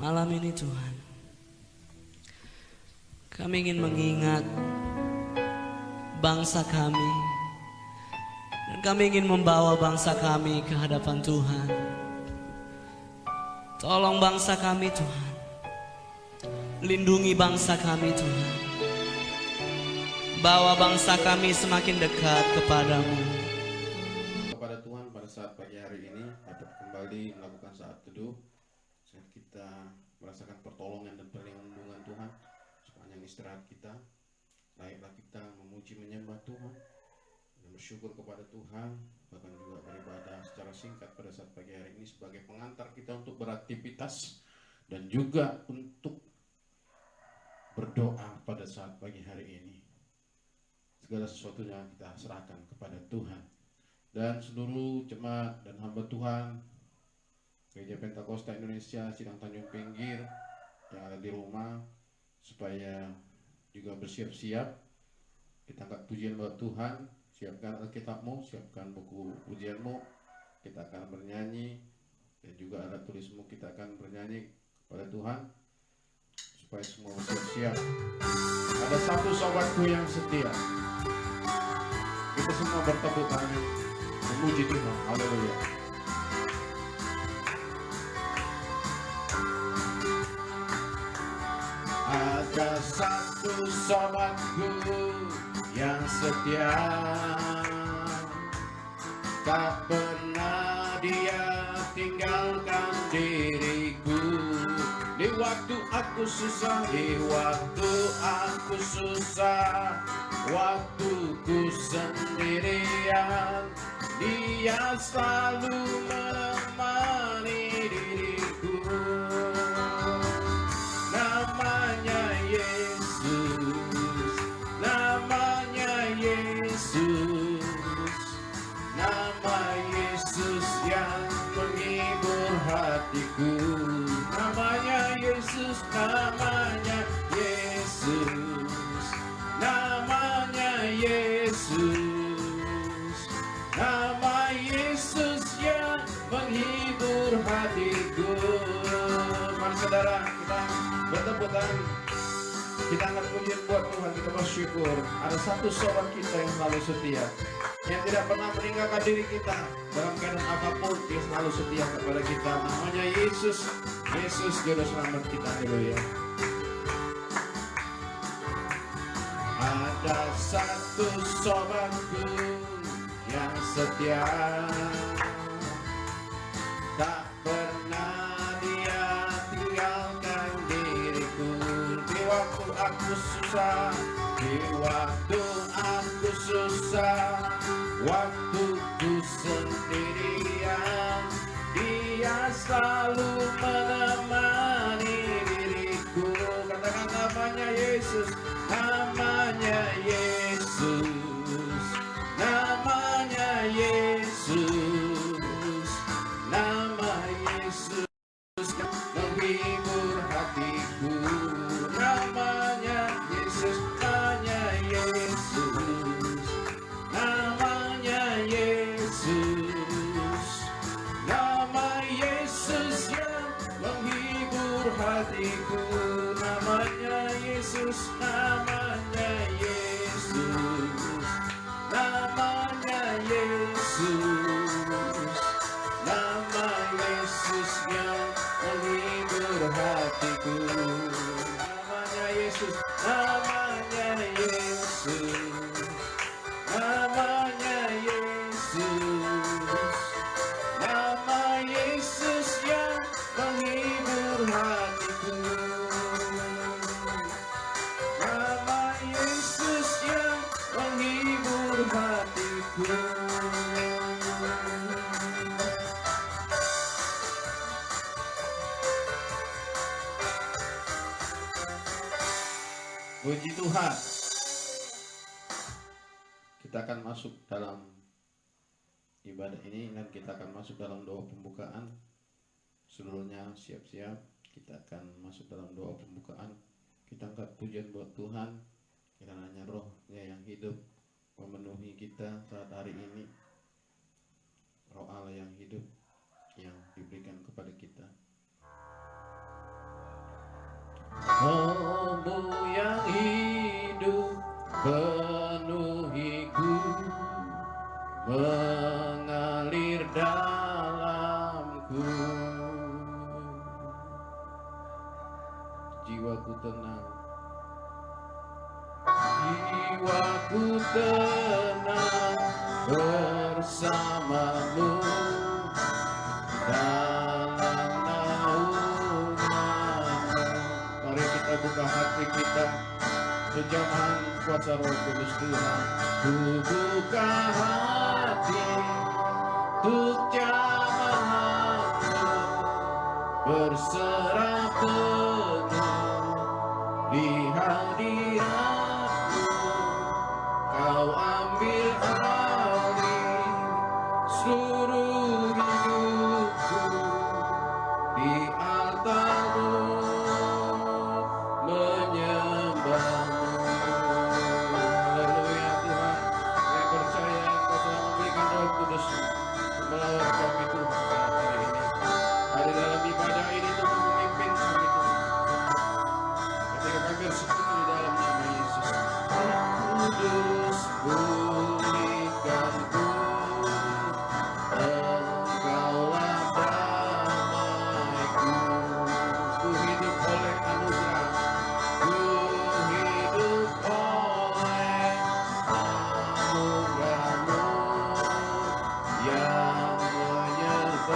Malam ini Tuhan, kami ingin mengingat bangsa kami, dan kami ingin membawa bangsa kami ke hadapan Tuhan. Tolong bangsa kami Tuhan, lindungi bangsa kami Tuhan, bawa bangsa kami semakin dekat kepadamu. Kepada Tuhan pada saat pagi hari ini dapat kembali melakukan saat teduh, saat kita merasakan pertolongan dan perlindungan Tuhan sepanjang istirahat kita. Layaklah kita memuji menyembah Tuhan dan bersyukur kepada Tuhan, bahkan juga beribadah secara singkat pada saat pagi hari ini sebagai pengantar kita untuk beraktivitas dan juga untuk berdoa pada saat pagi hari ini. Segala sesuatunya kita serahkan kepada Tuhan. Dan seluruh jemaat dan hamba Tuhan Gereja Pentakosta Indonesia Sidang Tanjung Pinggir yang ada di rumah, supaya juga bersiap-siap. Kita angkat pujian buat Tuhan. Siapkan Alkitabmu, siapkan buku pujianmu. Kita akan bernyanyi, dan juga alat tulismu kita akan bernyanyi kepada Tuhan, supaya semua bersiap-siap. Ada satu sobatku yang setia. Kita semua bertepuk tangan memuji Tuhan. Haleluya. Ada satu sobatku yang setia, tak pernah dia tinggalkan diriku. Di waktu aku susah, di waktu aku susah, waktuku sendirian, dia selalu menemani diriku. Namanya Yesus, namanya Yesus, nama Yesus yang menghibur hatiku. Namanya Yesus, namanya Yesus, namanya Yesus, nama Yesus yang menghibur hatiku. Mari saudara, kita bertepuk tangan, kita angkat pujian buat Tuhan, kita bersyukur. Ada satu sobat kita yang selalu setia, yang tidak pernah meninggalkan diri kita dalam keadaan apapun. Dia selalu setia kepada kita. Namanya Yesus. Yesus juru selamat kita. Haleluya. Ada satu sobatku yang setia, tak pernah dia tinggalkan diriku. Di waktu aku susah, di waktu aku susah, waktuku sendirian, dia selalu menemani diriku. Katakan namanya Yesus, namanya Yesus, namanya Yesus, nama Yesus yang menghibur hatiku. Namanya Yesus, namanya Yesus, namanya Yesus, nama Yesus yang menghibur hatiku. Namanya Yesus, namanya Yesus, namanya Yesus, nama Yesus yang menghibur hatiku. Namanya Yesus, namanya Yesus, namanya Yesus, nama Yesus yang menghibur hatiku. Nama Yesus yang menghibur hatiku. Puji Tuhan. Kita akan masuk dalam ibadah ini, dan kita akan masuk dalam doa pembukaan. Seluruhnya siap-siap. Kita akan masuk dalam doa pembukaan. Kita angkat pujian buat Tuhan, kiranya rohnya yang hidup memenuhi kita saat hari ini. Roh Allah yang hidup yang diberikan kepada kita. dalamku. Jiwaku tenang, jiwaku tenang bersamamu dalam naunganmu. Mari kita buka hati kita, penjamahan kuasa Roh Kudus Tuhan. Ku buka hati untuk jamahanmu, berserah penuh di hadiratmu. Kau ambil alih seluruh hidupku di altarmu, menyembahmu. Haleluya Tuhan, kami percaya Engkau telah memberikan Roh Kudus melawat kami Tuhan saat hari ini. Hari dalam ibadah ini Tuhan memimpin kami Tuhan. Ketika kami bersekutu di dalam nama Yesus. Roh Kudus pulihkanku, Engkaulah damaiku. Ku hidup oleh anugerah, ku hidup oleh anugerah-Mu yang menyertai.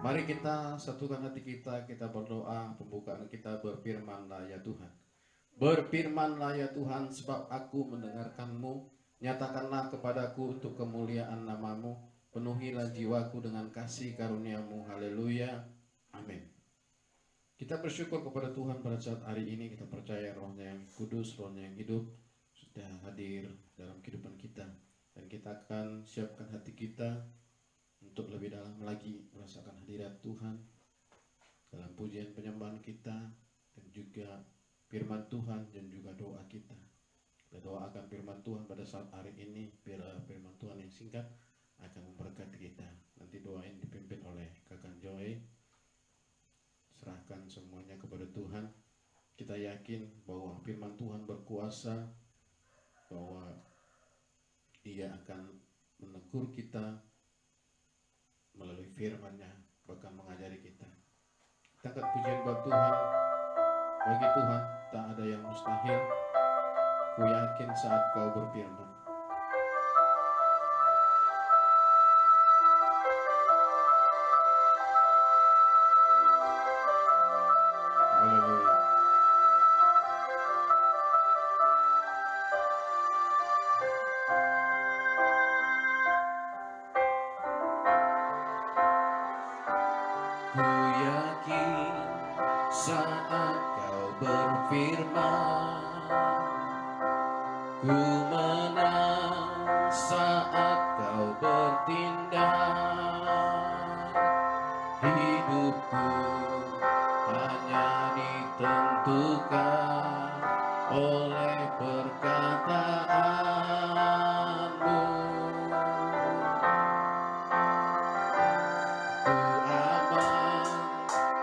Mari kita satukan hati kita, kita berdoa, pembukaan kita berfirmanlah ya Tuhan. Berfirmanlah ya Tuhan, sebab aku mendengarkan-Mu. Nyatakanlah kepadaku untuk kemuliaan nama-Mu. Penuhilah jiwaku dengan kasih karunia-Mu. Haleluya. Amin. Kita bersyukur kepada Tuhan pada saat hari ini. Kita percaya Roh-Nya yang kudus, Roh-Nya yang hidup sudah hadir dalam kehidupan kita. Dan kita akan siapkan hati kita untuk lebih dalam lagi merasakan hadirat Tuhan dalam pujian penyembahan kita dan juga firman Tuhan dan juga doa kita. Kita doakan firman Tuhan pada saat hari ini, biar firman Tuhan yang singkat akan memberkati kita. Nanti doain dipimpin oleh Kakak Joy. Serahkan semuanya kepada Tuhan. Kita yakin bahwa firman Tuhan berkuasa, bahwa Dia akan menegur kita melalui firman-Nya, bahkan mengajari kita. Kita angkat pujian buat Tuhan. Bagi Tuhan tak ada yang mustahil. Ku yakin saat Kau berfirman. Haleluya. Ku yakin saat Kau berfirman, ku menang saat Kau bertindak. Hidupku hanya ditentukan oleh perkataan-Mu.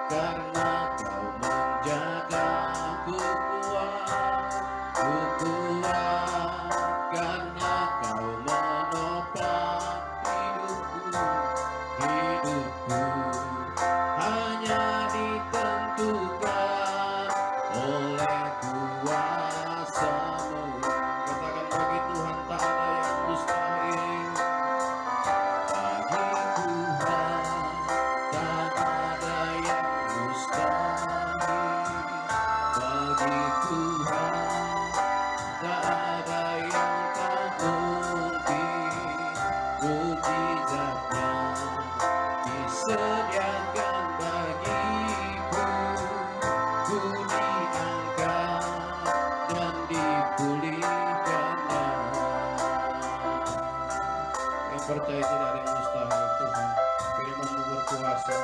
Karena Kau menjaga, ku kuat karena Kau menopang hidupku hanya ditentukan oleh kuasa-Mu. Katakan, bagi Tuhan tak ada yang mustahil. Bagi Tuhan tak ada yang mustahil. Bagi Tuhan tak ada yang tak mungkin. Mujizat-Nya disediakan bagiku. Ku diangkat dan dipulihkan-Nya. Yang percaya tidak ada yang mustahil Tuhan. Firman-Mu berkuasa.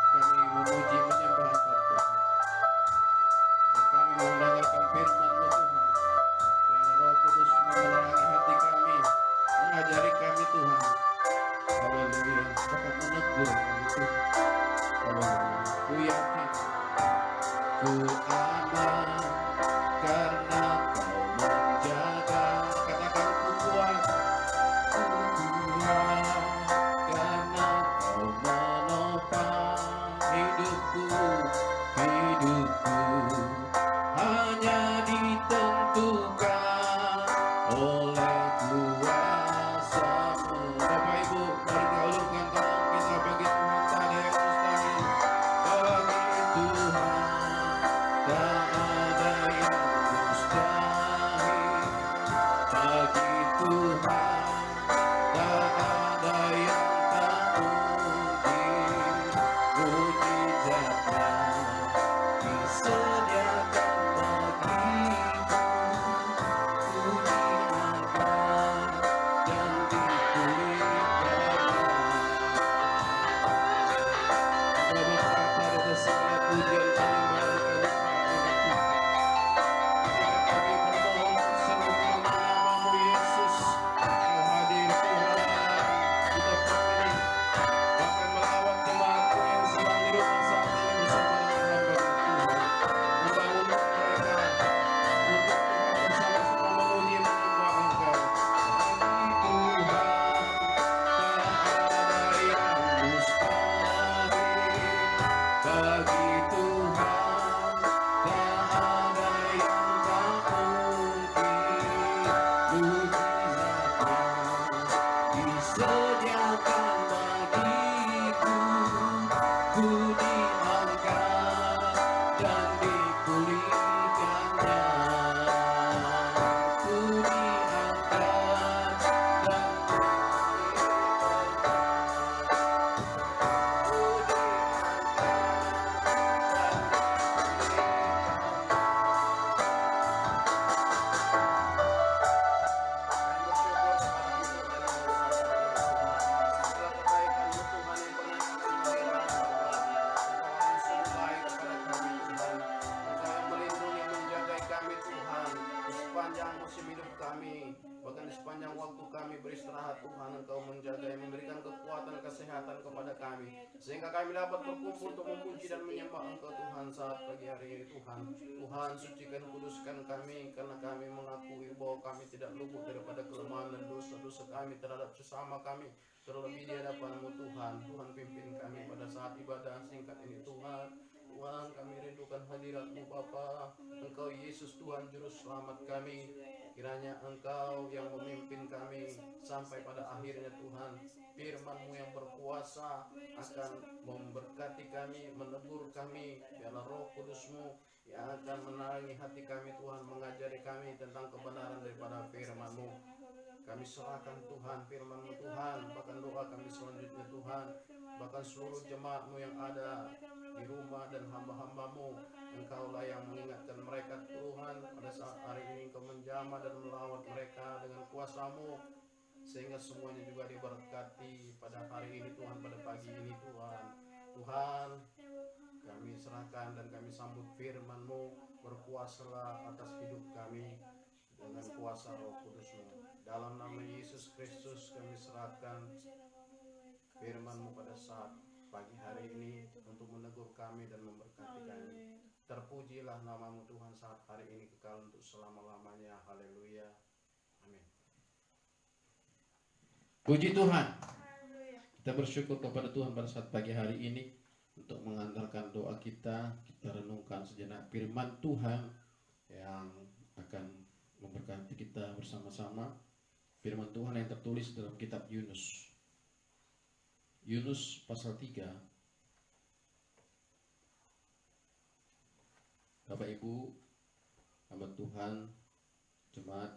Kami memuji menyembah Engkau Tuhan. Dan kami mendengarkan firman-Mu Tuhan. Biarlah Roh Kudus menerangi hati kami, mengajari kami Tuhan. Haleluya. Bahkan menegur kami Tuhan. Haleluya. Ku yakin, ku aman karena Kau menjaga. Katakan, ku kuat karena Kau menopang hidupku hanya ditentukan oleh kuasa-Mu. Bapak Ibu, mari kita ulurkan tangan kita. Bagi Tuhan tak ada yang mustahil. Bagi Tuhan tak ada yang mustahil. Bagi Tuhan tak ada yang tak mungkin. Mujizat-Nya disediakan bagiku. Ku diangkat dan dipulihkan. Kita berkata di atas segala pujian penyembahan kami ketika kami bermohon semoga nama-Mu Yesus Kau hadir Tuhan di tempat ini, bahkan melawat jemaat-Mu yang sedang di rumah saat ini bersama dengan hamba Tuhan, membangun mereka untuk Tuhan bersama-sama memuji menyembah Engkau. Bagi Tuhan tak ada yang mustahil. Bagi Tuhan tak ada yang tak mungkin. Mujizat-Nya disediakan bagiku. Tuhan Engkau menjaga yang memberikan kekuatan kesehatan kepada kami, sehingga kami dapat berkumpul untuk memuji dan menyembah Engkau Tuhan saat pagi hari ini Tuhan. Tuhan, sucikan kuduskan kami, karena kami mengakui bahwa kami tidak luput daripada kelemahan dan dosa-dosa kami terhadap sesama kami, terlebih di hadapan-Mu Tuhan. Tuhan, pimpin kami pada saat ibadah singkat ini Tuhan. Tuhan, kami rindukan hadirat-Mu Bapa. Engkau Yesus Tuhan Juru Selamat kami. Kiranya Engkau yang memimpin kami sampai pada akhirnya Tuhan. Firman-Mu yang berkuasa akan memberkati kami, menegur kami. Biarlah Roh Kudus-Mu yang akan menarangi hati kami Tuhan, mengajari kami tentang kebenaran daripada firman-Mu. Kami serahkan Tuhan firman-Mu Tuhan, bahkan doa kami selanjutnya Tuhan, bahkan seluruh jemaat-Mu yang ada di rumah dan hamba-hamba-Mu. Engkaulah yang mengingatkan mereka Tuhan pada saat hari ini Engkau menjamah dan melawat mereka dengan kuasa-Mu, sehingga semuanya juga diberkati pada hari ini Tuhan, pada pagi ini Tuhan. Tuhan, kami serahkan dan kami sambut firman-Mu, berkuasalah atas hidup kami dengan kuasa Roh Kudus-Mu. Dalam nama Yesus Kristus kami serahkan firman-Mu pada saat pagi hari ini untuk menegur kami dan memberkati kami. Terpujilah nama-Mu Tuhan saat hari ini kekal untuk selama-lamanya. Haleluya. Amin. Puji Tuhan. Kita bersyukur kepada Tuhan pada saat pagi hari ini untuk mengantarkan doa kita. Kita renungkan sejenak firman Tuhan yang akan memberkati kita bersama-sama. Firman Tuhan yang tertulis dalam kitab Yunus. Yunus pasal 3. Bapak Ibu, hamba Tuhan, jemaat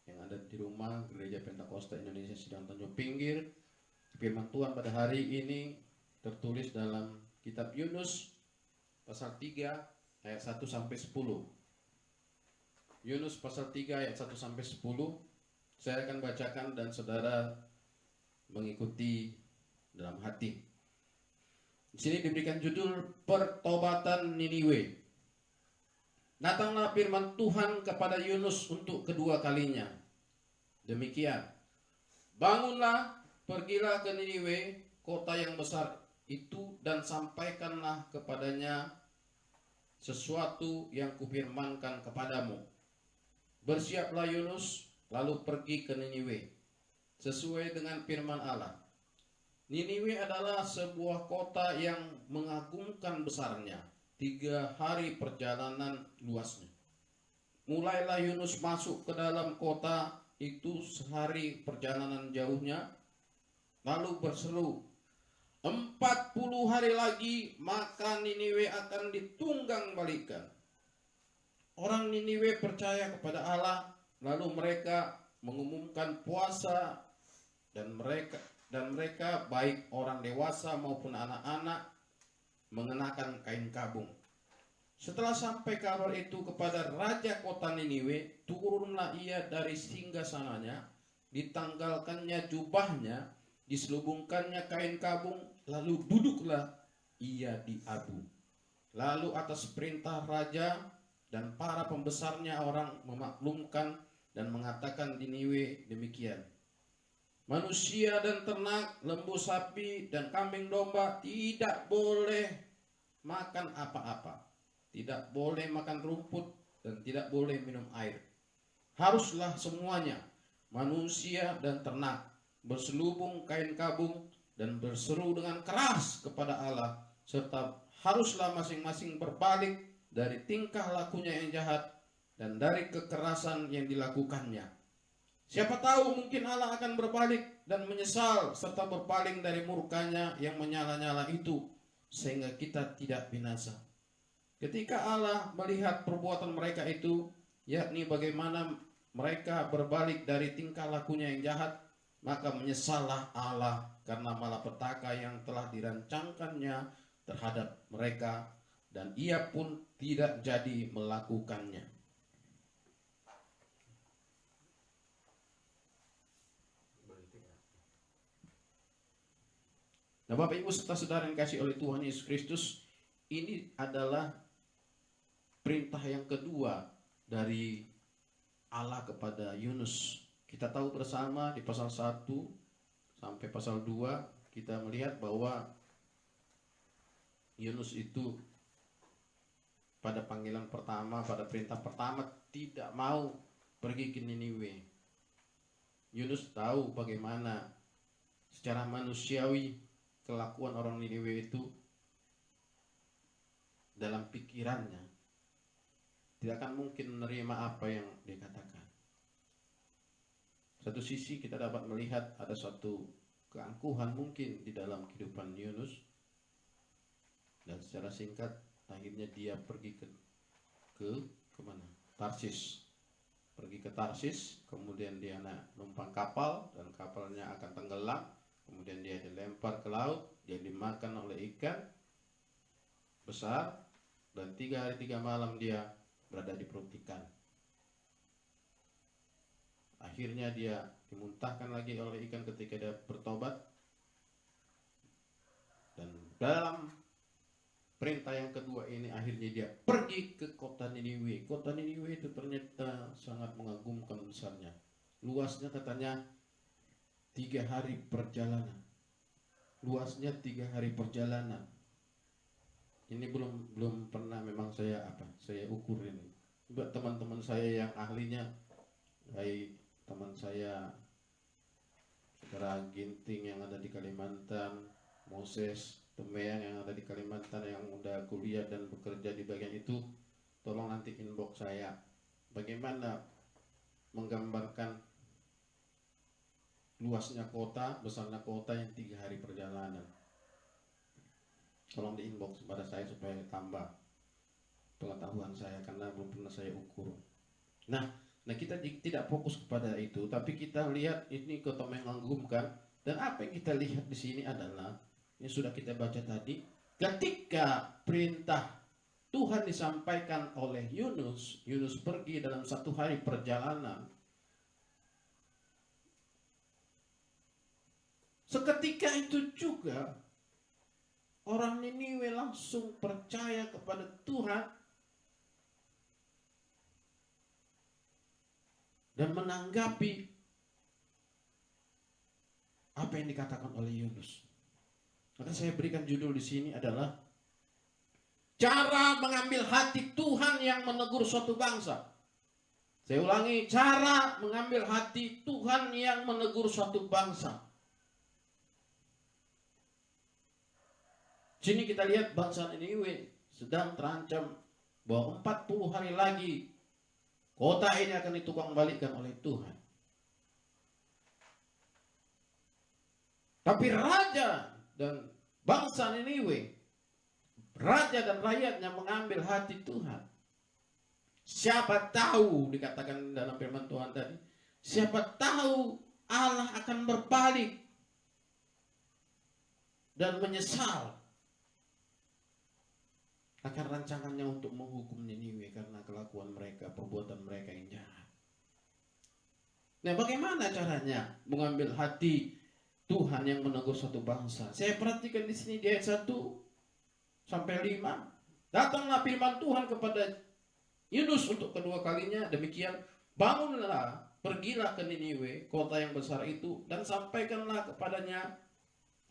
yang ada di rumah Gereja Pentakosta Indonesia Sidang Tanjung Pinggir, firman Tuhan pada hari ini tertulis dalam kitab Yunus pasal 3 ayat 1 sampai 10. Yunus pasal 3 ayat 1 sampai 10. Saya akan bacakan dan saudara mengikuti dalam hati. Di sini diberikan judul Pertobatan Niniwe. Datanglah firman Tuhan kepada Yunus untuk kedua kalinya. Demikian, bangunlah, pergilah ke Niniwe, kota yang besar itu, dan sampaikanlah kepadanya sesuatu yang kufirmankan kepadamu. Bersiaplah Yunus, lalu pergi ke Niniwe, sesuai dengan firman Allah. Niniwe adalah sebuah kota yang mengagumkan besarnya, 3 hari perjalanan luasnya. Mulailah Yunus masuk ke dalam kota itu sehari perjalanan jauhnya, lalu berseru, 40 hari lagi maka Niniwe akan ditunggang balikan. Orang Niniwe percaya kepada Allah, lalu mereka mengumumkan puasa, dan mereka baik orang dewasa maupun anak-anak mengenakan kain kabung. Setelah sampai kabar itu kepada raja kota Niniwe, turunlah ia dari singgasananya, ditanggalkannya jubahnya, diselubungkannya kain kabung, lalu duduklah ia di abu. Lalu atas perintah raja dan para pembesarnya orang memaklumkan dan mengatakan di Niniwe demikian. Manusia dan ternak, lembu sapi dan kambing domba tidak boleh makan apa-apa, tidak boleh makan rumput, dan tidak boleh minum air. Haruslah semuanya, manusia dan ternak, berselubung kain kabung dan berseru dengan keras kepada Allah, serta haruslah masing-masing berbalik dari tingkah lakunya yang jahat dan dari kekerasan yang dilakukannya. Siapa tahu mungkin Allah akan berbalik dan menyesal serta berpaling dari murkanya yang menyala-nyala itu, sehingga kita tidak binasa. Ketika Allah melihat perbuatan mereka itu, yakni bagaimana mereka berbalik dari tingkah lakunya yang jahat, maka menyesallah Allah karena malapetaka yang telah dirancangkannya terhadap mereka, dan ia pun tidak jadi melakukannya. Nah, Bapak Ibu serta saudara yang kasih oleh Tuhan Yesus Kristus, ini adalah perintah yang kedua dari Allah kepada Yunus. Kita tahu bersama di pasal 1 sampai pasal 2 kita melihat bahwa Yunus itu pada panggilan pertama, pada perintah pertama tidak mau pergi ke Niniwe. Yunus tahu bagaimana secara manusiawi kelakuan orang Niniwe itu. Dalam pikirannya tidak akan mungkin menerima apa yang dia katakan. Satu sisi kita dapat melihat ada suatu keangkuhan mungkin di dalam kehidupan Yunus, dan secara singkat akhirnya dia pergi ke kemana? Tarsis. Pergi ke Tarsis, kemudian dia numpang kapal dan kapalnya akan tenggelam, kemudian dia dilempar ke laut, dia dimakan oleh ikan besar, dan 3 hari 3 malam dia berada di perut ikan. Akhirnya dia dimuntahkan lagi oleh ikan ketika dia bertobat. Dan dalam perintah yang kedua ini akhirnya dia pergi ke kota Niniwe. Kota Niniwe itu ternyata sangat mengagumkan besarnya. Luasnya katanya 3 hari perjalanan. Luasnya 3 hari perjalanan. Ini belum pernah memang saya ukur ini. Buat teman-teman saya yang ahlinya, baik teman saya saudara Ginting yang ada di Kalimantan, Moses Tumeyang yang ada di Kalimantan yang udah kuliah dan bekerja di bagian itu, tolong nanti inbox saya bagaimana menggambarkan luasnya kota, besarnya kota yang 3 hari perjalanan. Tolong di inbox kepada saya supaya tambah pengetahuan saya, karena belum pernah saya ukur. Nah kita tidak fokus kepada itu, tapi kita lihat ini kota mengagumkan. Dan apa yang kita lihat di sini adalah yang sudah kita baca tadi, ketika perintah Tuhan disampaikan oleh Yunus pergi dalam 1 hari perjalanan. Seketika itu juga orang Niniwe langsung percaya kepada Tuhan dan menanggapi apa yang dikatakan oleh Yunus. Maka saya berikan judul di sini adalah cara mengambil hati Tuhan yang menegur suatu bangsa. Saya ulangi, cara mengambil hati Tuhan yang menegur suatu bangsa. Sini kita lihat bangsa Niniwe sedang terancam bahwa 40 hari lagi kota ini akan ditukang balikkan oleh Tuhan. Tapi raja dan bangsa Niniwe, raja dan rakyatnya mengambil hati Tuhan. Siapa tahu, dikatakan dalam firman Tuhan tadi, siapa tahu Allah akan berbalik dan menyesal akan rancangannya untuk menghukum Niniwe karena kelakuan mereka, perbuatan mereka yang jahat. Nah, bagaimana caranya mengambil hati Tuhan yang menegur suatu bangsa? Saya perhatikan di sini di ayat 1 sampai 5. Datanglah firman Tuhan kepada Yunus untuk kedua kalinya, demikian, bangunlah, pergilah ke Niniwe, kota yang besar itu, dan sampaikanlah kepadanya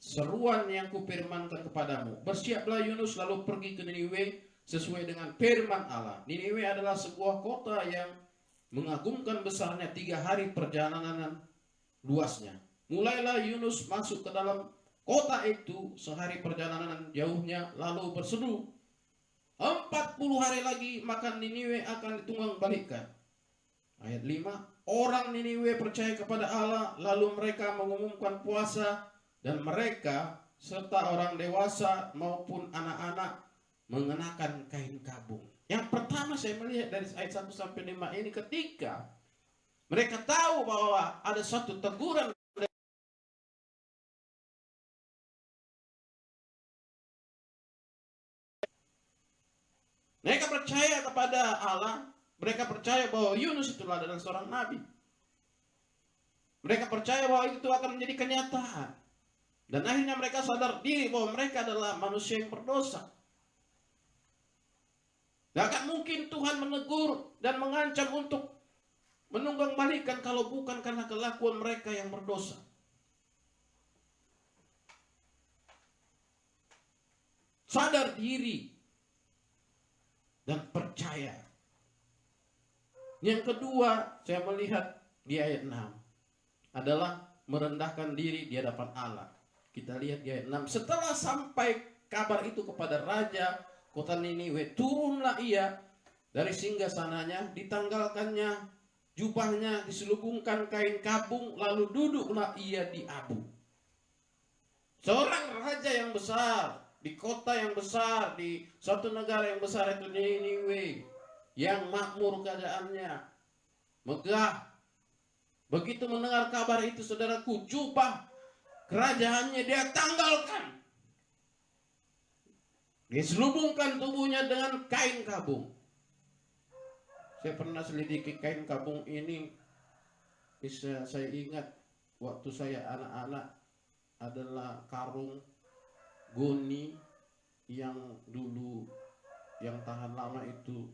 seruan yang kupirmankan kepadamu. Bersiaplah Yunus lalu pergi ke Niniwe sesuai dengan firman Allah. Niniwe adalah sebuah kota yang mengagumkan besarnya, 3 hari perjalanan luasnya. Mulailah Yunus masuk ke dalam kota itu, sehari perjalanan jauhnya, lalu berseru, 40 hari lagi maka Niniwe akan ditunggang balikkan. Ayat 5, orang Niniwe percaya kepada Allah, lalu mereka mengumumkan puasa, dan mereka serta orang dewasa maupun anak-anak mengenakan kain kabung. Yang pertama saya melihat dari ayat 1 sampai 5 ini, ketika mereka tahu bahwa ada suatu teguran, mereka percaya kepada Allah, mereka percaya bahwa Yunus itulah adalah seorang nabi. Mereka percaya bahwa itu akan menjadi kenyataan. Dan akhirnya mereka sadar diri bahwa mereka adalah manusia yang berdosa. Gak akan mungkin Tuhan menegur dan mengancam untuk menunggang-balikan kalau bukan karena kelakuan mereka yang berdosa. Sadar diri dan percaya. Yang kedua, saya melihat di ayat 6 adalah merendahkan diri di hadapan Allah. Kita lihat di ayat 6. Setelah sampai kabar itu kepada raja kota Niniwe, turunlah ia dari singgasananya, ditanggalkannya jubahnya, diselubungkan kain kabung, lalu duduklah ia di abu. Seorang raja yang besar, di kota yang besar, di suatu negara yang besar itu Niniwe, yang makmur keadaannya, megah. Begitu mendengar kabar itu, saudaraku, jubah kerajaannya dia tanggalkan. Dia selubungkan tubuhnya dengan kain kabung. Saya pernah selidiki kain kabung ini. Bisa saya ingat waktu saya anak-anak adalah karung goni yang dulu yang tahan lama itu,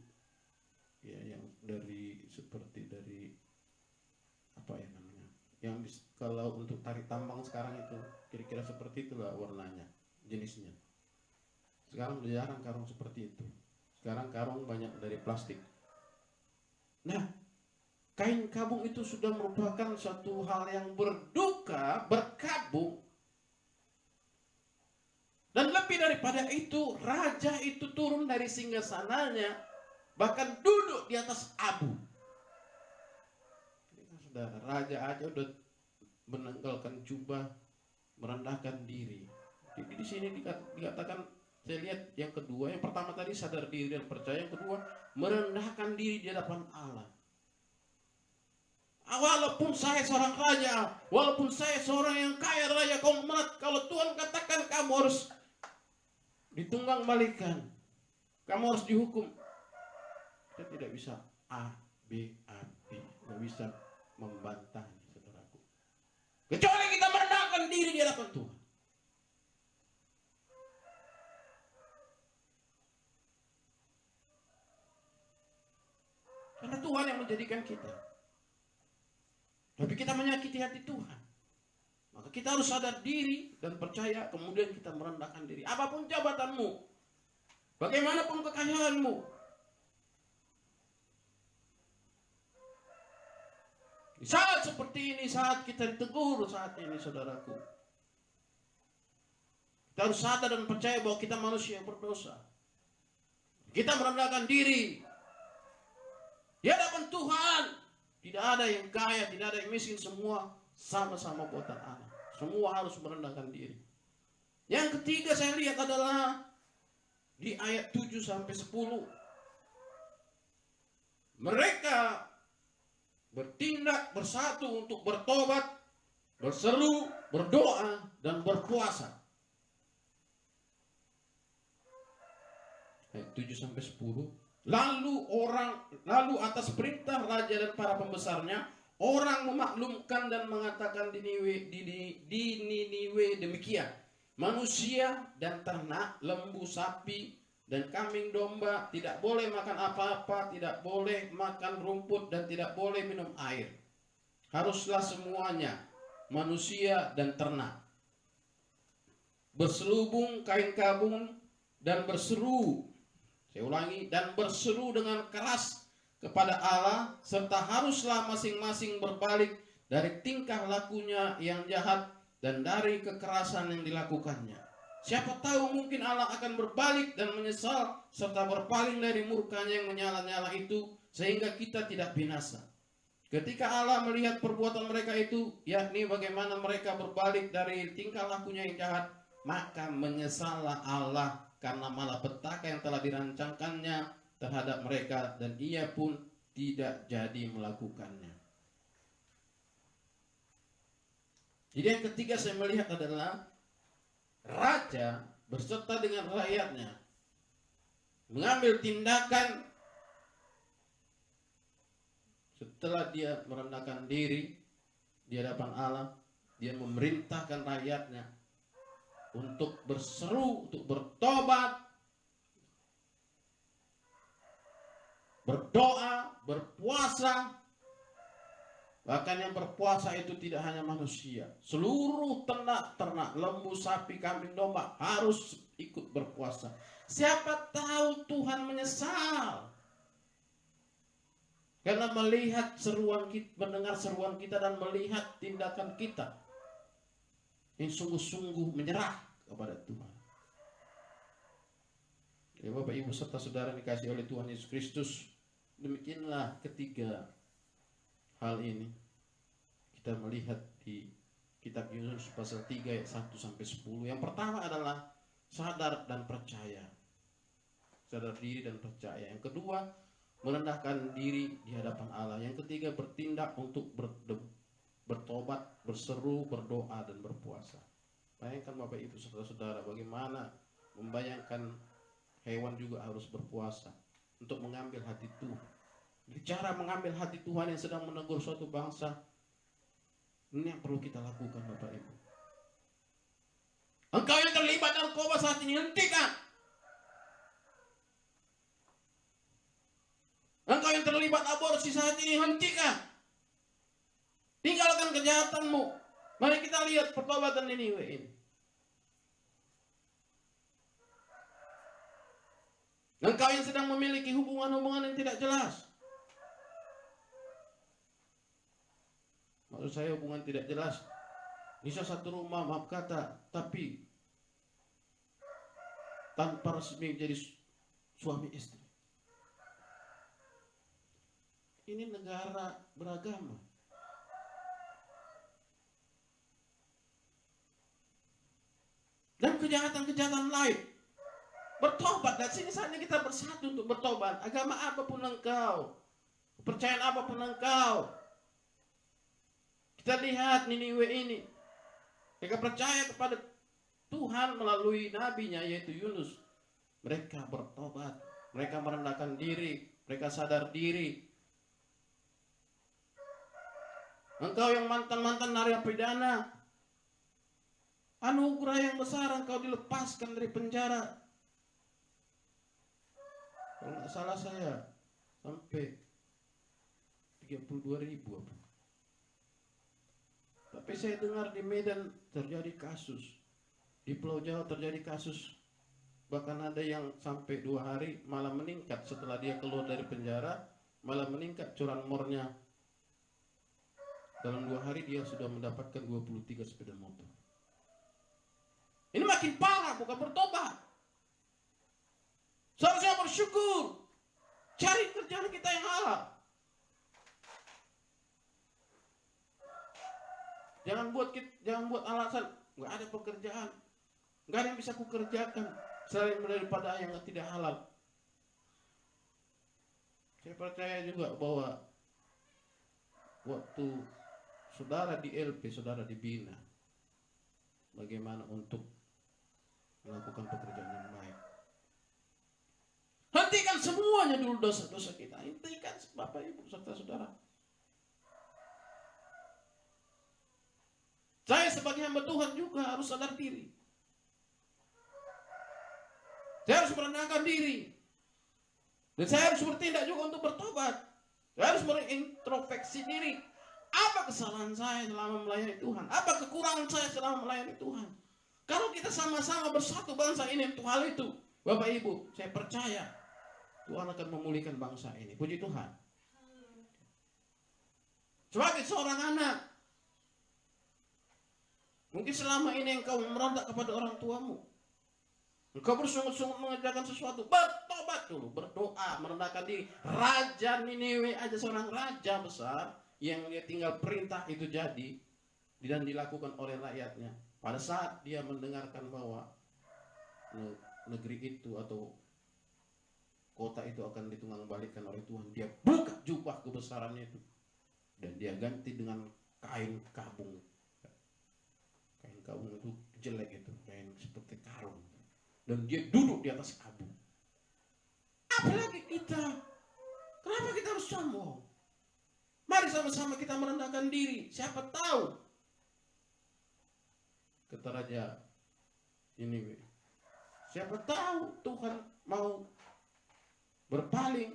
ya, yang dari seperti dari apa ya namanya, yang kalau untuk tarik tambang sekarang itu kira-kira seperti itulah warnanya, jenisnya. Sekarang udah jarang karung seperti itu. Sekarang karung banyak dari plastik. Nah, kain kabung itu sudah merupakan suatu hal yang berduka, berkabung. Dan lebih daripada itu, raja itu turun dari singgasananya, bahkan duduk di atas abu. Saudara, raja aja udah menanggalkan jubah, merendahkan diri. Jadi di sini dikatakan, saya lihat yang kedua, yang pertama tadi sadar diri dan percaya, yang kedua merendahkan diri di hadapan Allah. Walaupun saya seorang raja, walaupun saya seorang yang kaya raya, kalau Tuhan katakan kamu harus ditunggang balikan, kamu harus dihukum, kita tidak bisa A, B, nggak bisa membantahnya, saudaraku. Kecuali kita merendahkan diri di hadapan Tuhan. Karena Tuhan yang menjadikan kita. Tapi kita menyakiti hati Tuhan. Maka kita harus sadar diri dan percaya, kemudian kita merendahkan diri. Apapun jabatanmu, bagaimanapun kekayaanmu, di saat seperti ini, saat kita ditegur saat ini, saudaraku, kita harus sadar dan percaya bahwa kita manusia yang berdosa. Kita merendahkan diri di hadapan Tuhan. Tidak ada yang kaya, tidak ada yang miskin, semua sama-sama buatan Allah. Semua harus merendahkan diri. Yang ketiga saya lihat adalah di ayat 7 sampai 10. Mereka bertindak bersatu untuk bertobat, berseru, berdoa, dan berpuasa. Ayat 7 sampai 10. Lalu atas perintah raja dan para pembesarnya, orang memaklumkan dan mengatakan di Niniwe demikian. Manusia dan ternak, lembu, sapi, dan kambing domba tidak boleh makan apa-apa, tidak boleh makan rumput, dan tidak boleh minum air. Haruslah semuanya, manusia dan ternak, berselubung kain kabung dan berseru. Saya ulangi, dan berseru dengan keras kepada Allah, serta haruslah masing-masing berbalik dari tingkah lakunya yang jahat dan dari kekerasan yang dilakukannya. Siapa tahu mungkin Allah akan berbalik dan menyesal serta berpaling dari murkanya yang menyala-nyala itu, sehingga kita tidak binasa. Ketika Allah melihat perbuatan mereka itu, yakni bagaimana mereka berbalik dari tingkah lakunya yang jahat, maka menyesallah Allah karena malapetaka yang telah dirancangkannya terhadap mereka, dan ia pun tidak jadi melakukannya. Jadi yang ketiga saya melihat adalah raja berserta dengan rakyatnya mengambil tindakan setelah dia merendahkan diri di hadapan Allah. Dia memerintahkan rakyatnya untuk berseru, untuk bertobat, berdoa, berpuasa, Bahkan yang berpuasa itu tidak hanya manusia. Seluruh ternak, lembu, sapi, kambing, domba harus ikut berpuasa. Siapa tahu Tuhan menyesal. Karena melihat seruan kita, mendengar seruan kita dan melihat tindakan kita yang sungguh-sungguh menyerah kepada Tuhan. Ya Bapak Ibu serta saudara dikasih oleh Tuhan Yesus Kristus, demikianlah ketiga hal ini kita melihat di kitab Yunus pasal 3 ayat 1 sampai 10. Yang pertama adalah sadar dan percaya. Sadar diri dan percaya. Yang kedua, merendahkan diri di hadapan Allah. Yang ketiga, bertindak untuk bertobat, berseru, berdoa dan berpuasa. Bayangkan Bapak Ibu saudara-saudara, bagaimana membayangkan hewan juga harus berpuasa untuk mengambil hati Tuhan. Cara mengambil hati Tuhan yang sedang menegur suatu bangsa, ini yang perlu kita lakukan Bapak Ibu. Engkau yang terlibat narkoba saat ini, hentikan. Engkau yang terlibat aborsi saat ini, hentikan. Tinggalkan kejahatanmu. Mari kita lihat pertobatan Niniwe ini. Engkau yang sedang memiliki hubungan-hubungan yang tidak jelas. Maksud saya hubungan tidak jelas. Bisa satu rumah, maaf kata, tapi tanpa resmi jadi suami istri. Ini negara beragama. Dan kejahatan-kejahatan lain. Bertobat, dan sini saatnya kita bersatu untuk bertobat. Agama apapun engkau, kepercayaan apapun engkau. Kita lihat Niniwe ini. Mereka percaya kepada Tuhan melalui nabinya yaitu Yunus. Mereka bertobat, mereka merendahkan diri, mereka sadar diri. Engkau yang mantan-mantan narapidana, anugerah yang besar, engkau dilepaskan dari penjara. Kalau nggak salah saya sampai 32.000 apa. Tapi saya dengar di Medan terjadi kasus, di Pulau Jawa terjadi kasus, bahkan ada yang sampai 2 hari malah meningkat setelah dia keluar dari penjara, malah meningkat curanmornya. Dalam 2 hari dia sudah mendapatkan 23 sepeda motor. Ini makin parah, bukan bertobat. Seharusnya bersyukur. Cari kerjaan kita yang halal. Jangan buat alasan nggak ada pekerjaan, nggak ada yang bisa kukerjakan selain daripada yang tidak halal. Saya percaya juga bahwa waktu saudara di LP, saudara dibina bagaimana untuk melakukan pekerjaan yang baik. Hentikan semuanya dulu dosa-dosa kita. Hentikan Bapak Ibu serta saudara. Saya sebagai hamba Tuhan juga harus sadar diri. Saya harus merendahkan diri. Dan saya harus bertindak juga untuk bertobat. Saya harus berintrospeksi diri. Apa kesalahan saya selama melayani Tuhan? Apa kekurangan saya selama melayani Tuhan? Kalau kita sama-sama bersatu bangsa ini untuk hal itu, Bapak Ibu, saya percaya Tuhan akan memulihkan bangsa ini. Puji Tuhan. Sebagai seorang anak, mungkin selama ini engkau merontak kepada orang tuamu. Engkau bersungut-sungut mengerjakan sesuatu. Bertobat dulu, berdoa, merendahkan diri. Raja Niniwe aja, seorang raja besar, yang dia tinggal perintah itu jadi dan dilakukan oleh rakyatnya. Pada saat dia mendengarkan bahwa negeri itu atau kota itu akan ditunggang-balikan oleh Tuhan, dia buka jubah kebesarannya itu dan dia ganti dengan kain kabung. Kain kabung itu jelek, itu kain seperti karung, dan dia duduk di atas kabung. Apalagi kita, kenapa kita harus sombong? Mari sama-sama kita merendahkan diri. Siapa tahu, kata Raja ini, siapa tahu Tuhan mau berpaling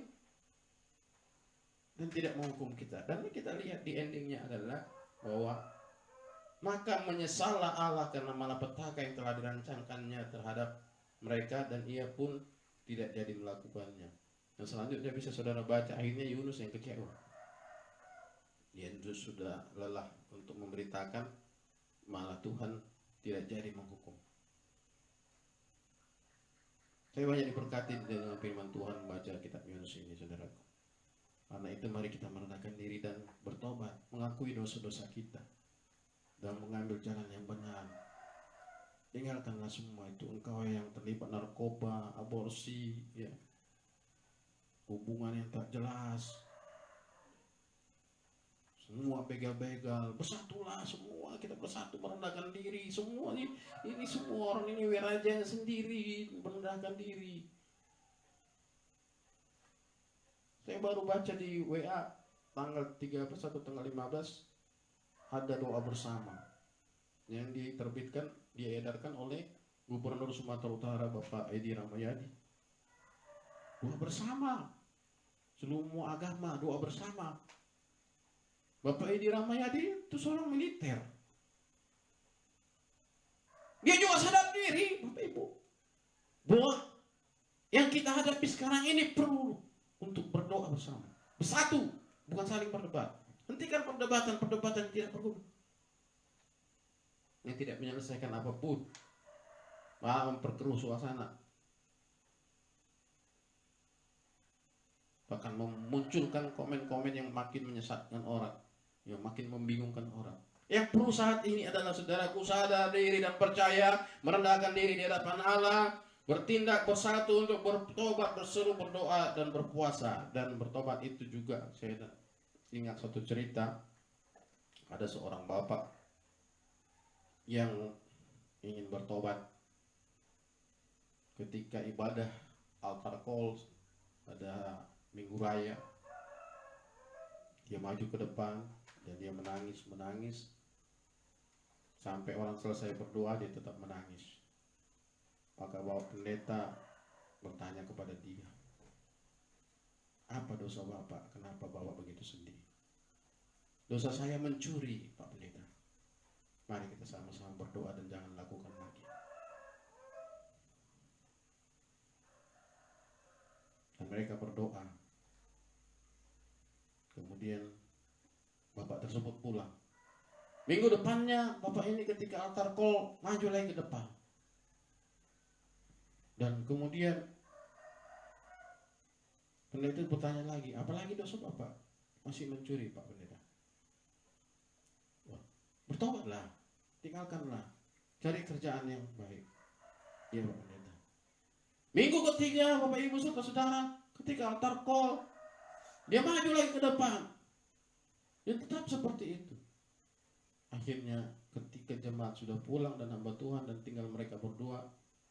dan tidak menghukum kita. Dan kita lihat di endingnya adalah bahwa maka menyesallah Allah karena malapetaka yang telah dirancangkannya terhadap mereka, dan ia pun tidak jadi melakukannya. Dan selanjutnya bisa saudara baca, akhirnya Yunus yang kecewa. Yunus sudah lelah untuk memberitakan, malah Tuhan tidak jadi menghukum. Saya banyak diberkati dengan firman Tuhan membaca kitab Yunus ini, saudaraku. Karena itu mari kita merendahkan diri dan bertobat, mengakui dosa-dosa kita, dan mengambil jalan yang benar. Tinggalkanlah semua itu. Engkau yang terlibat narkoba, aborsi, ya, hubungan yang tak jelas, semua begal-begal, bersatulah semua, kita bersatu merendahkan diri. Semua ini semua orang ini wiraja sendiri merendahkan diri. Saya baru baca di WA tanggal 31 tanggal 15 ada doa bersama yang diterbitkan, diedarkan oleh Gubernur Sumatera Utara Bapak Edi Rahmayadi. Doa bersama, semua agama doa bersama. Bapak Edi Rahmayadi itu seorang militer. Dia juga sadar diri, Bapak Ibu, bahwa yang kita hadapi sekarang ini perlu untuk berdoa bersama, bersatu, bukan saling berdebat. Hentikan perdebatan tidak berguna, yang tidak menyelesaikan apapun, malah memperkeruh suasana, bahkan memunculkan komen-komen yang makin menyesatkan orang, yang makin membingungkan orang. Yang perlu saat ini adalah saudaraku sadar diri dan percaya, merendahkan diri di hadapan Allah, bertindak bersatu untuk bertobat, berseru, berdoa, dan berpuasa. Dan bertobat itu juga, saya ingat suatu cerita, ada seorang bapak yang ingin bertobat ketika ibadah altar call pada Minggu Raya. Dia maju ke depan dan dia menangis sampai orang selesai berdoa, dia tetap menangis. Maka bapak pendeta bertanya kepada dia, apa dosa bapak? Kenapa bapak begitu sedih? Dosa saya mencuri, Pak Pendeta. Mari kita sama-sama berdoa dan jangan lakukan lagi. Dan mereka berdoa. Kemudian bapak tersebut pulang. Minggu depannya bapak ini ketika altar call maju lagi ke depan. Dan kemudian pendeta itu bertanya lagi, apalagi dosa bapak? Masih mencuri, Pak Pendeta. Wah, bertobatlah, tinggalkanlah, cari kerjaan yang baik. Iya, Pak Pendeta. Minggu ketiga Bapak Ibu saudara-saudara, ketika altar call, dia maju lagi ke depan. Dan tetap seperti itu. Akhirnya ketika jemaat sudah pulang dan hamba Tuhan dan tinggal mereka berdua,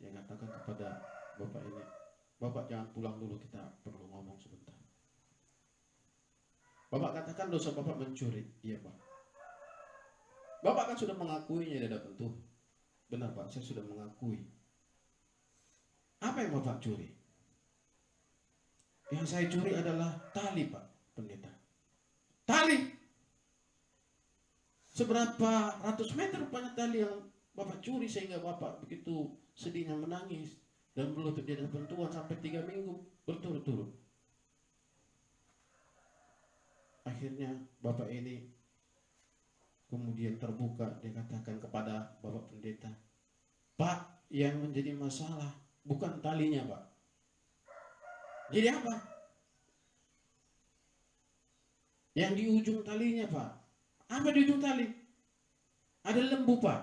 dia katakan kepada bapak ini, bapak jangan pulang dulu, kita perlu ngomong sebentar. Bapak katakan dosa bapak mencuri. Iya Pak. Bapak kan sudah mengakuinya di hadapan Tuhan. Benar Pak, saya sudah mengakui. Apa yang bapak curi? Yang saya curi adalah tali Pak Pendeta. Tali. Seberapa ratus meter rupanya tali yang bapak curi sehingga bapak begitu sedihnya menangis dan berlutut di hadapan Tuhan sampai 3 minggu berturut-turut. Akhirnya bapak ini kemudian terbuka, dia katakan kepada bapak pendeta, Pak, yang menjadi masalah bukan talinya Pak. Jadi apa? Yang di ujung talinya Pak. Apa di ujung tali? Ada lembu Pak.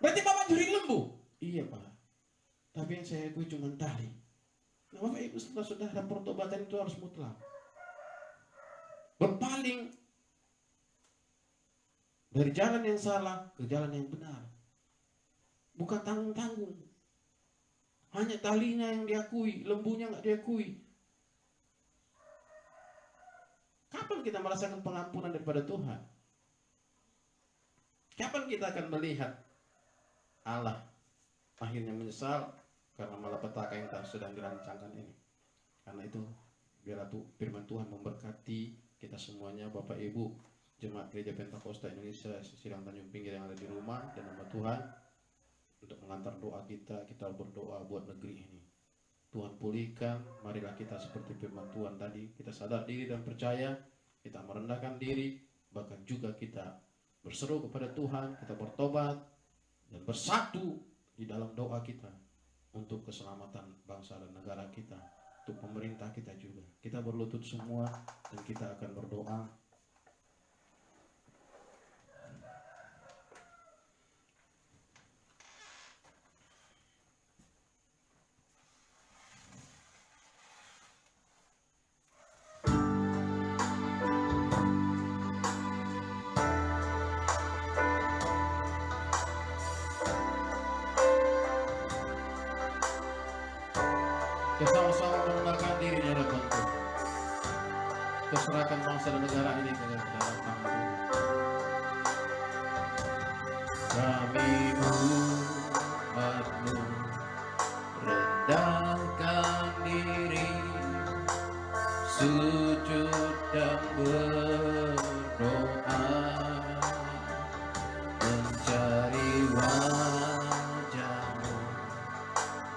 Berarti bapak curi lembu? Iya Pak. Tapi yang saya akui cuma tali. Nah Bapak Ibu saudara, pertobatan itu harus mutlak. Berpaling dari jalan yang salah ke jalan yang benar. Bukan tanggung-tanggung. Hanya talinya yang diakui, lembunya nggak diakui. Kapan kita merasakan pengampunan daripada Tuhan? Kapan kita akan melihat Allah akhirnya menyesal karena malapetaka yang sedang dirancangkan ini? Karena itu biarlah firman Tuhan memberkati kita semuanya, Bapak Ibu Jemaat Gereja Pentakosta Indonesia Sidang Tanjung Pinggir yang ada di rumah, dan hamba Tuhan untuk mengantar doa kita berdoa buat negeri ini. Tuhan pulihkan, marilah kita seperti firman Tuhan tadi, kita sadar diri dan percaya, kita merendahkan diri, bahkan juga kita berseru kepada Tuhan, kita bertobat dan bersatu di dalam doa kita untuk keselamatan bangsa dan negara kita, untuk pemerintah kita juga. Kita berlutut semua dan kita akan berdoa. Kita sama-sama merendahkan diri di hadapan Tuhan. Kita serahkan bangsa dan negara ini ke dalam tangan Tuhan. Kami umat-Mu rendahkan diri, sujud dan berdoa, mencari wajah-Mu,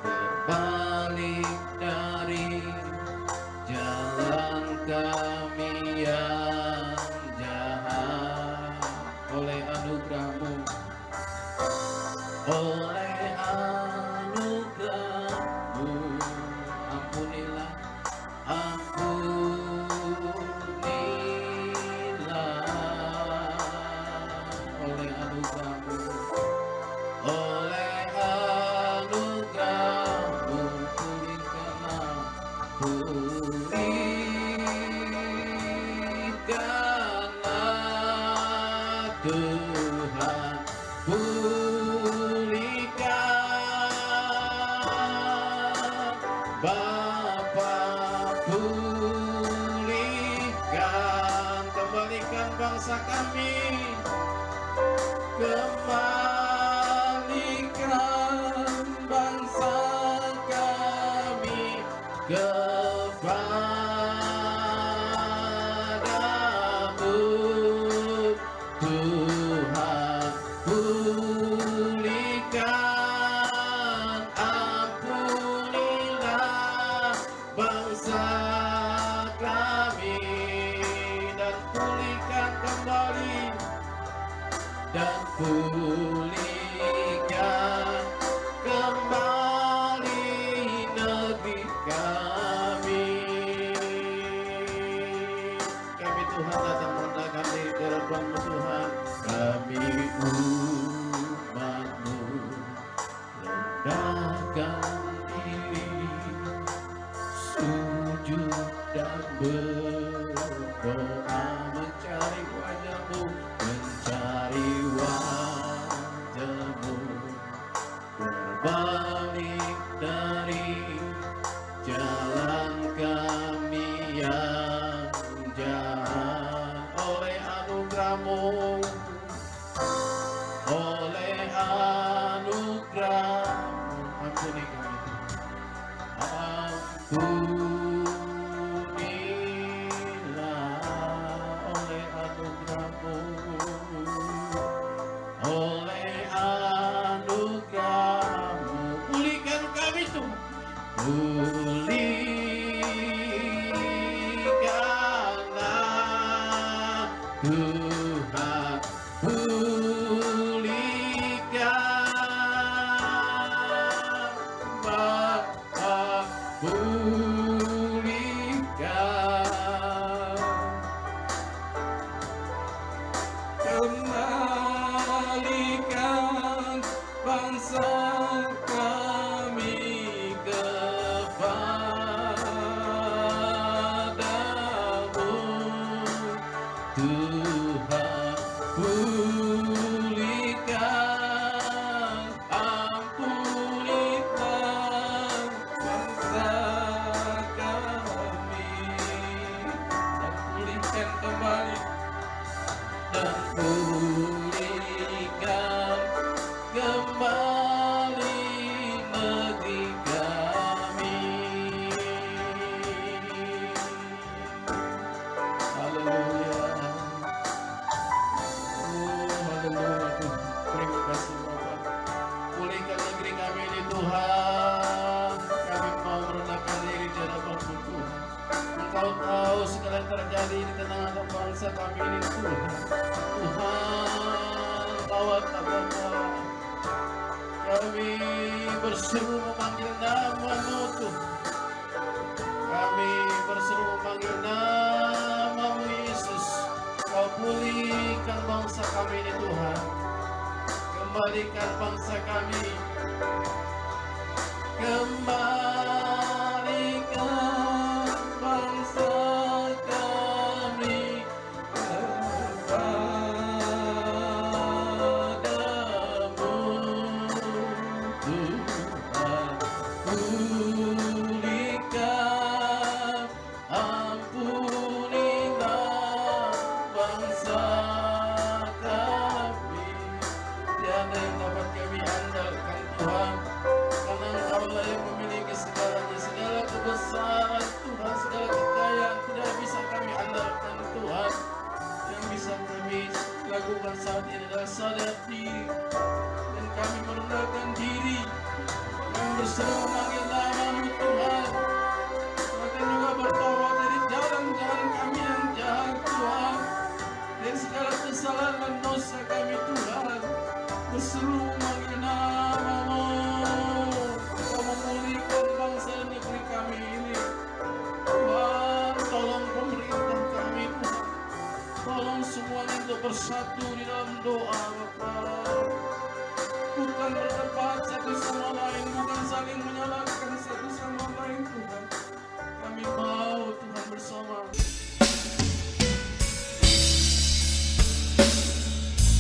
berbalik dari jalan kami yang jahat. Oleh anugerah-Mu, oleh anugerah-Mu, ampunilah, oleh anugerah-Mu, oleh anugerah-Mu, pulihkanlah, Tuhan, pulihkan, Bapa, pulihkan, kembalikan bangsa kami, kembalikan bangsa kami kepadamu, Tuhan, pulihkan, ampunilah bangsa kami, dan pulihkan kembali, dan pulihkan kembali negeri kami. Kami Tuhan datang merendahkan diri di hadapan-Mu Tuhan. Kami umat-Mu rendahkan diri, sujud dan berdoa, mencari wajah-Mu, mencari wajah-Mu, berbalik dari jalan kami yang jahat. Oleh anugerah-Mu, oleh anugerah-Mu, ampuni kami, ampunilah, oleh anugerah-Mu, oleh anugerah-Mu, pulihkan kami Tuhan, pulihkanlah Tuhan, pulihkan, Bapa, pulihkan, kembalikan bangsa kami kepadamu, Tuhan, pulihkan, ampunilah bangsa kami, dan pulihkan kembali, dan pulihkan kembali negeri kami. Haleluya. Tuhan, kami mau merendahkan diri di hadapan-Mu Tuhan. Engkau tahu segala yang terjadi di tengah-tengah bangsa kami ini Tuhan. Tuhan, Bapa, kami berseru memanggil nama-Mu Tuhan. Kami berseru memanggil nama-Mu Yesus. Kau pulihkan bangsa kami ini Tuhan. Kembalikan bangsa kami. Kembalikan bangsa kami kepadamu Tuhan. Pulihkan, ampunilah bangsa kami. Tiada yang dapat kami andalkan Tuhan, karena Engkaulah yang memiliki segalanya, segala kebesaran Tuhan, segala kekayaan tidak bisa kami andalkan Tuhan. Yang bisa kami lakukan saat ini adalah sadar diri, dan kami merendahkan diri, kami berseru memanggil nama-Mu Tuhan. Bahkan juga bertobat dari jalan-jalan kami yang jahat Tuhan, dari segala kesalahan dan dosa kami Tuhan. Berseru memanggil nama-Mu. Kau memulihkan bangsa dan negeri kami ini Tuhan. Tolong pemerintah kami Tuhan, tolong semuanya untuk bersatu di dalam doa